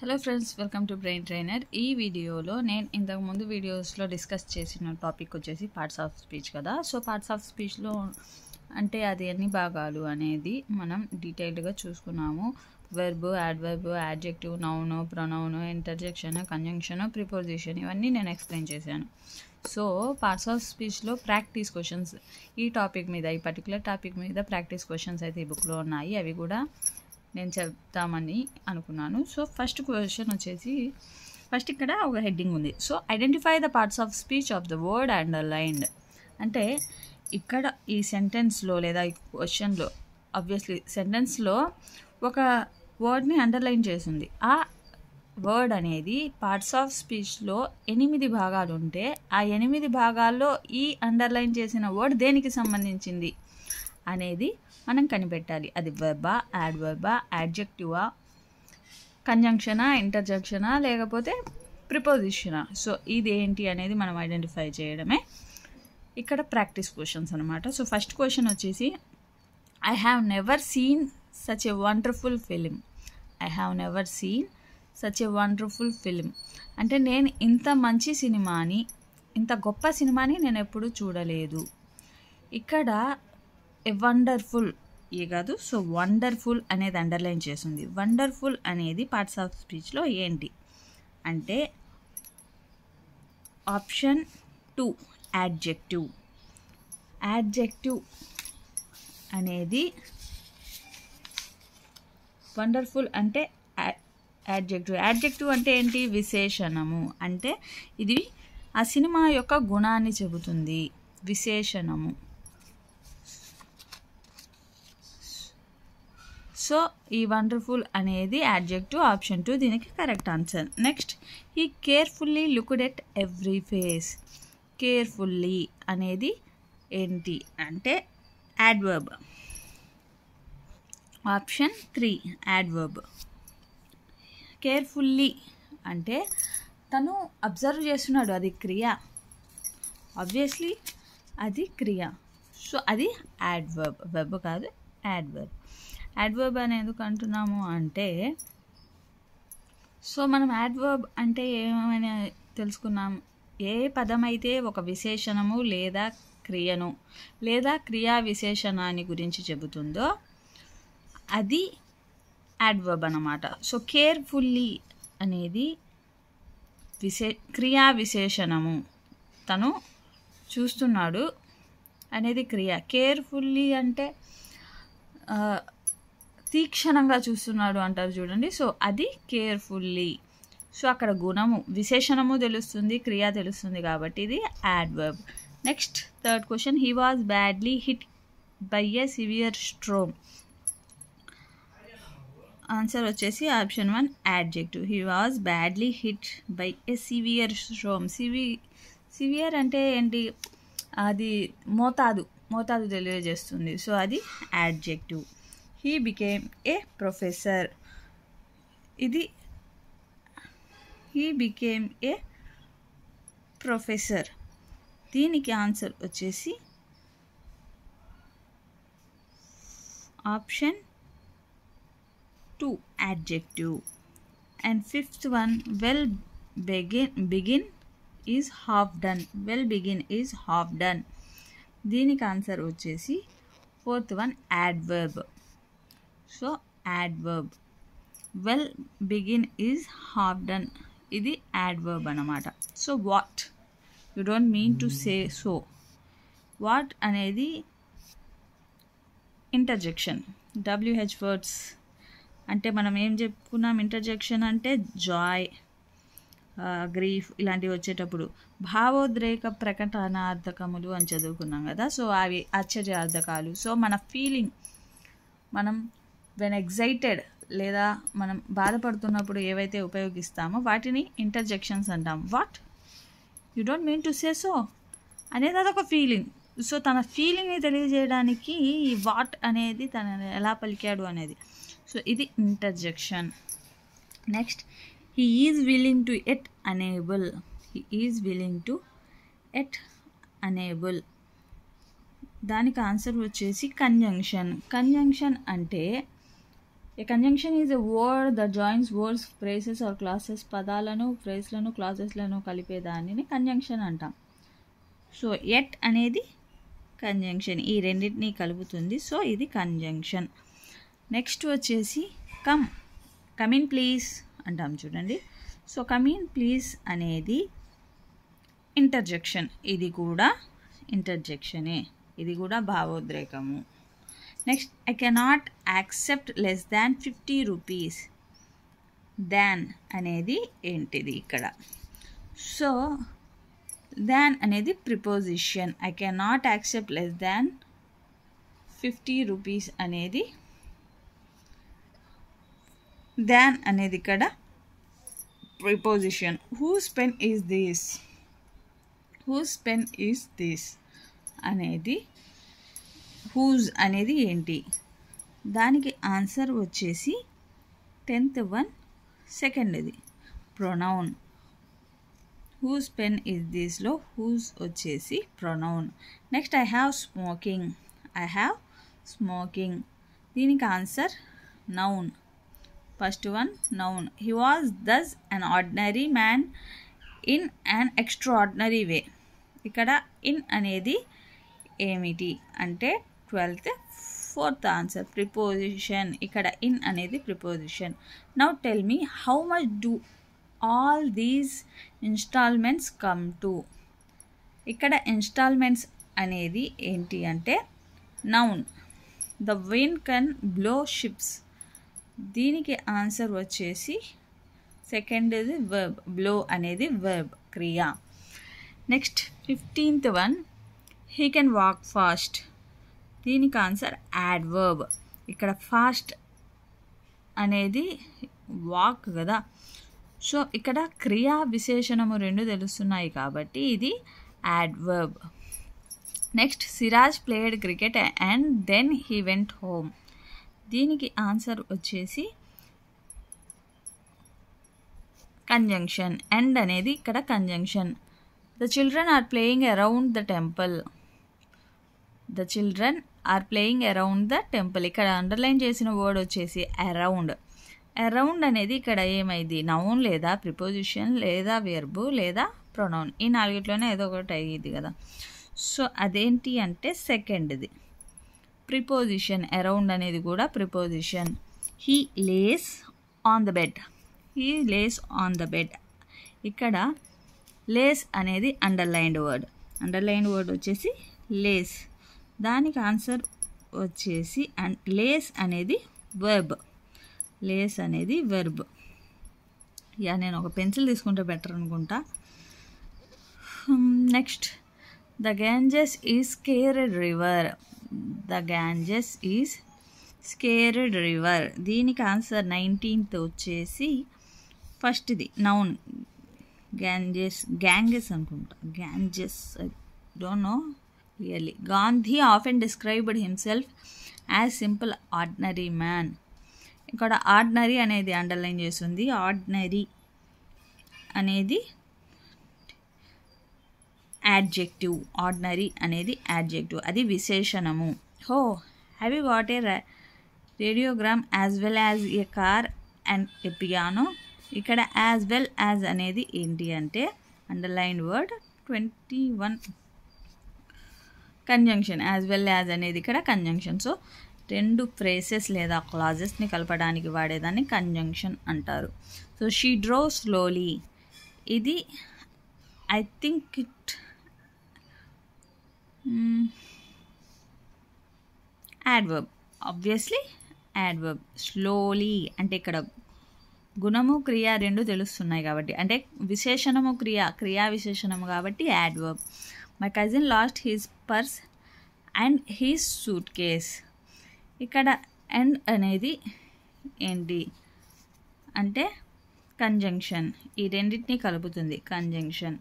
Hello friends, welcome to brain trainer. ఈ వీడియోలో నేను ఇంతకు ముందు వీడియోస్లో డిస్కస్ చేసిన టాపిక్ వచ్చేసి పార్ట్స్ ఆఫ్ స్పీచ్ కదా. సో పార్ట్స్ ఆఫ్ స్పీచ్లో అంటే అది ఎన్ని భాగాలు అనేది మనం డీటెయిల్డ్గా చూసుకున్నాము. Verb, adverb, adjective, noun, pronoun, interjection, conjunction, preposition ఇవన్నీ నేను ఎక్స్ప్లెయిన్ చేశాను. సో పార్ట్స్ ఆఫ్ స్పీచ్లో ప్రాక్టీస్ క్వశ్చన్స్ ఈ టాపిక్ మీద, ఈ పర్టికులర్ టాపిక్ మీద ప్రాక్టీస్ క్వశ్చన్స్ అయితే ఈ బుక్లో ఉన్నాయి. అవి కూడా నేను చెప్తామని అనుకున్నాను. సో ఫస్ట్ క్వశ్చన్ వచ్చేసి, ఫస్ట్ ఇక్కడ ఒక హెడ్డింగ్ ఉంది. So identify the parts of speech of the word underlined. అంటే ఇక్కడ ఈ సెంటెన్స్లో లేదా ఈ క్వశ్చన్లో ఆబ్వియస్లీ సెంటెన్స్లో ఒక వర్డ్ని అండర్లైన్ చేసింది. ఆ వర్డ్ అనేది పార్ట్స్ ఆఫ్ స్పీచ్లో 8 భాగాలు ఉంటే ఆ 8 భాగాల్లో ఈ అండర్లైన్ చేసిన వర్డ్ దేనికి సంబంధించింది అనేది మనం కనిపెట్టాలి. అది వెర్బా, యాడ్వర్బా, యాడ్జెక్టివా, కంజంక్షనా, ఇంటర్జెక్షనా, లేకపోతే ప్రిపోజిషనా. సో ఇది ఏంటి అనేది మనం ఐడెంటిఫై చేయడమే ఇక్కడ ప్రాక్టీస్ క్వశ్చన్స్ అనమాట. సో ఫస్ట్ క్వశ్చన్ వచ్చేసి, I have never seen such a wonderful film. I have never seen such a wonderful film అంటే నేను ఇంత మంచి సినిమాని, ఇంత గొప్ప సినిమాని నేను ఎప్పుడూ చూడలేదు. ఇక్కడ ఎ వండర్ఫుల్ ఏ కాదు, సో వండర్ఫుల్ అనేది అండర్లైన్ చేస్తుంది. వండర్ఫుల్ అనేది పార్ట్స్ ఆఫ్ స్పీచ్లో ఏంటి అంటే ఆప్షన్ 2 యాడ్జెక్టివ్. యాడ్జెక్టివ్ అనేది వండర్ఫుల్ అంటే యాడ్జెక్టివ్. యాడ్జెక్టివ్ అంటే ఏంటి? విశేషణము. అంటే ఇది ఆ సినిమా యొక్క గుణాన్ని చెబుతుంది, విశేషణము. సో ఈ వండర్ఫుల్ అనేది యాడ్జెక్టివ్, ఆప్షన్ 2 దీనికి correct answer. Next, he carefully looked at every face. Carefully అనేది ఏంటి అంటే యాడ్వర్బ్, ఆప్షన్ 3 యాడ్వర్బ్. కేర్ఫుల్లీ అంటే తను అబ్జర్వ్ చేస్తున్నాడు, అది క్రియ, ఆబ్వియస్లీ అది క్రియ. సో అది యాడ్వర్బ్, వెర్బ్ కాదు, యాడ్వర్బ్. యాడ్వర్బ్ అని ఎందుకు అంటున్నాము అంటే, సో మనం యాడ్వర్బ్ అంటే ఏమైనా తెలుసుకున్నాం. ఏ పదం అయితే ఒక విశేషణము లేదా క్రియను లేదా క్రియా విశేషణాన్ని గురించి చెబుతుందో అది యాడ్వర్బ్ అన్నమాట. సో కేర్ఫుల్లీ అనేది క్రియా విశేషణము. తను చూస్తున్నాడు అనేది క్రియ. కేర్ఫుల్లీ అంటే తీక్షణంగా చూస్తున్నాడు అంటారు చూడండి. సో అది కేర్ఫుల్లీ. సో అక్కడ గుణము, విశేషణము తెలుస్తుంది, క్రియ తెలుస్తుంది, కాబట్టి ఇది adverb. Next third question, he was badly hit by a severe storm. Answer వచ్చేసి option 1 adjective. He was badly hit by a severe storm. Severe అంటే ఏంటి? అది మోతాదు తెలియజేస్తుంది. సో అది adjective. He became a professor. ఇది హీ బికేమ్ ఏ ప్రొఫెసర్. దీనికి answer వచ్చేసి option 2 adjective. And fifth one, well begin is half done. Well begin is half done. దీనికి ఆన్సర్ వచ్చేసి fourth one adverb. So adverb. Well begin is half done, ఇది adverb అన్నమాట. So what, you don't mean to say so. What అనేది interjection. WH words అంటే మనం ఏం చెప్పుకున్నాం? Interjection అంటే జాయ్, గ్రీఫ్ ఇలాంటివి వచ్చేటప్పుడు భావోద్రేక ప్రకటనార్థకములు అని చదువుకున్నాం కదా. సో అవి ఆశ్చర్యార్థకాలు. సో మన ఫీలింగ్, మనం వెన్ ఎగ్జైటెడ్ లేదా మనం బాధపడుతున్నప్పుడు ఏవైతే ఉపయోగిస్తామో వాటిని ఇంటర్జెక్షన్స్ అంటాం. What, you don't mean to say so అనేది అదొక ఫీలింగ్. సో తన ఫీలింగ్ని తెలియజేయడానికి ఈ వాట్ అనేది తను ఎలా పలికాడు అనేది. సో ఇది interjection. Next, he is willing to at unable. He is willing to at unable. దానికి ఆన్సర్ వచ్చేసి కంజంక్షన్. కంజంక్షన్ అంటే a conjunction is a word the joins words phrases or clauses. పదాలను ఫ్రేస్లను క్లాసెస్లను కలిపే దానిని కంజంక్షన్ అంటాం. సో ఎట్ అనేది conjunction, ఈ రెండింటినీ కలుపుతుంది. సో ఇది కంజంక్షన్. నెక్స్ట్ వచ్చేసి కమ్ ఇన్ ప్లీజ్ అంటాం చూడండి. సో కమ్ ఇన్ ప్లీజ్ అనేది ఇంటర్జెక్షన్, ఇది కూడా ఇంటర్జెక్షనే, ఇది కూడా భావోద్రేకము. Next I cannot accept less than 50 rupees. Than అనేది ఏంటిది ఇక్కడ? సో దాన్ అనేది preposition. I cannot accept less than 50 rupees అనేది దాన్ అనేది ఇక్కడ preposition. Whose pen is this, whose pen is this అనేది హూజ్ అనేది ఏంటి? దానికి ఆన్సర్ వచ్చేసి 10th one సెకండ్ది ప్రొనౌన్. హూజ్ పెన్ ఈజ్ దిస్లో హూజ్ వచ్చేసి pronoun. Next I have smoking, I have smoking, దీనికి answer noun. First one noun. He was thus an ordinary man in an extraordinary way. ఇక్కడ in అనేది ఏమిటి అంటే 12th 4th answer preposition. ఇక్కడ in అనేది preposition. Now tell me how much do all these instalments come to. ఇక్కడ instalments అనేది ఏంటి అంటే noun. The wind can blow ships, దీనికి ఆన్సర్ వచ్చేసి సెకండ్ది వర్బ్. బ్లో అనేది వర్బ్, క్రియ. Next 15th one he can walk fast, దీనికి ఆన్సర్ యాడ్వర్బ్. ఇక్కడ ఫాస్ట్ అనేది వాక్ కదా. సో ఇక్కడ క్రియా విశేషణము రెండు తెలుస్తున్నాయి కాబట్టి ఇది adverb. Next Siraj played cricket and then he went home, దీనికి ఆన్సర్ వచ్చేసి కంజంక్షన్. అండ్ అనేది ఇక్కడ conjunction. The children are playing around the temple, the children are playing around the temple. ఇక్కడ అండర్లైన్ చేసిన వర్డ్ వచ్చేసి అరౌండ్. అరౌండ్ అనేది ఇక్కడ ఏమైంది? నౌన్ లేదా ప్రిపోజిషన్ లేదా వెర్బు లేదా ప్రొనౌన్, ఈ నాలుగిట్లోనే ఏదో ఒకటి అయ్యింది కదా. సో అదేంటి అంటే సెకండ్ది ప్రిపోజిషన్. అరౌండ్ అనేది కూడా preposition. He lies on the bed, he lies on the bed. ఇక్కడ లేస్ అనేది అండర్లైన్డ్ వర్డ్. అండర్లైన్డ్ వర్డ్ వచ్చేసి లేస్, దానికి ఆన్సర్ వచ్చేసి లేస్ అనేది వర్బ్. లేస్ అనేది వెర్బ్. యా నేను ఒక పెన్సిల్ తీసుకుంటే బెటర్ అనుకుంటా. Next the Ganges is scared river, the Ganges is scared river, దీనికి ఆన్సర్ 19th వచ్చేసి ఫస్ట్ది నౌన్. గ్యాంజెస్ అనుకుంటా, Ganges, I don't know really. Gandhi often described himself as simple ordinary man. ఇక్కడ ordinary అనేది అండర్లైన్ చేస్తుంది. Ordinary అనేది adjective, ordinary అనేది adjective, అది విశేషణము. హో have you got a radiogram as well as a car and A piano. ఇక్కడ as well as అనేది ఏంటి అంటే underline word. 21 conjunction. As well as అనేది ఇక్కడ కంజంక్షన్. సో రెండు ఫ్రేసెస్ లేదా క్లాజెస్ని కలపడానికి వాడేదాన్ని కంజంక్షన్ అంటారు. సో షీ డ్రో స్లోలీ, ఇది I think it adverb, obviously adverb. Slowly అంటే ఇక్కడ గుణము క్రియ రెండు తెలుస్తున్నాయి కాబట్టి, అంటే విశేషణము క్రియా విశేషణము కాబట్టి adverb. My cousin lost his purse and his suitcase. ఇక్కడ అండ్ అనేది ఏంటి అంటే కంజంక్షన్, ఈ రెండింటినీ కలుపుతుంది conjunction.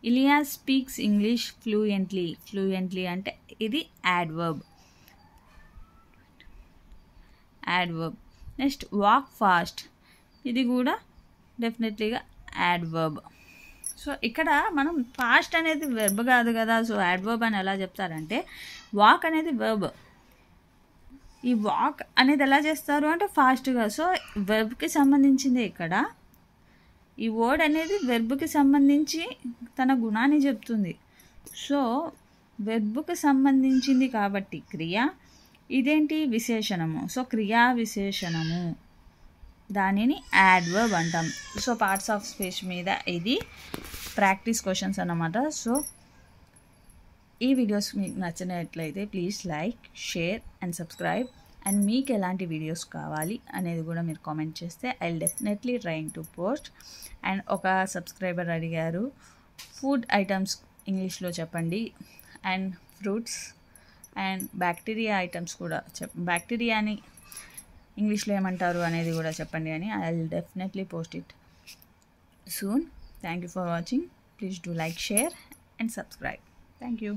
Ilyas speaks English fluently, fluently అంటే ఇది adverb. Adverb. Next walk fast, ఇది కూడా డెఫినెట్లీగా యాడ్వర్బ్. సో ఇక్కడ మనం ఫాస్ట్ అనేది వెర్బ్ కాదు కదా, సో యాడ్వర్బ్ అని ఎలా చెప్తారంటే వాక్ అనేది వెర్బ్, ఈ వాక్ అనేది ఎలా చేస్తారు అంటే ఫాస్ట్గా. సో వెర్బ్కి సంబంధించింది ఇక్కడ. ఈ వర్డ్ అనేది వెర్బ్కి సంబంధించి తన గుణాన్ని చెప్తుంది. సో వెర్బ్కి సంబంధించింది కాబట్టి క్రియ, ఇదేంటి విశేషణము. సో క్రియా విశేషణము, దానిని యాడ్వర్బ్ అంటాం. సో పార్ట్స్ ఆఫ్ స్పీచ్ మీద ఇది ప్రాక్టీస్ క్వశ్చన్స్ అన్నమాట. సో ఈ వీడియోస్ మీకు నచ్చినట్లయితే please like, share and subscribe. And మీకు ఎలాంటి వీడియోస్ కావాలి అనేది కూడా మీరు కామెంట్ చేస్తే I will definitely trying to post. And ఒక సబ్స్క్రైబర్ అడిగారు ఫుడ్ ఐటమ్స్ ఇంగ్లీష్లో చెప్పండి, and fruits and bacteria items కూడా బ్యాక్టీరియాని ఇంగ్లీష్లో ఏమంటారు అనేది కూడా చెప్పండి అని. I will definitely post it soon. Thank you for watching. Please do like, share and subscribe. Thank you.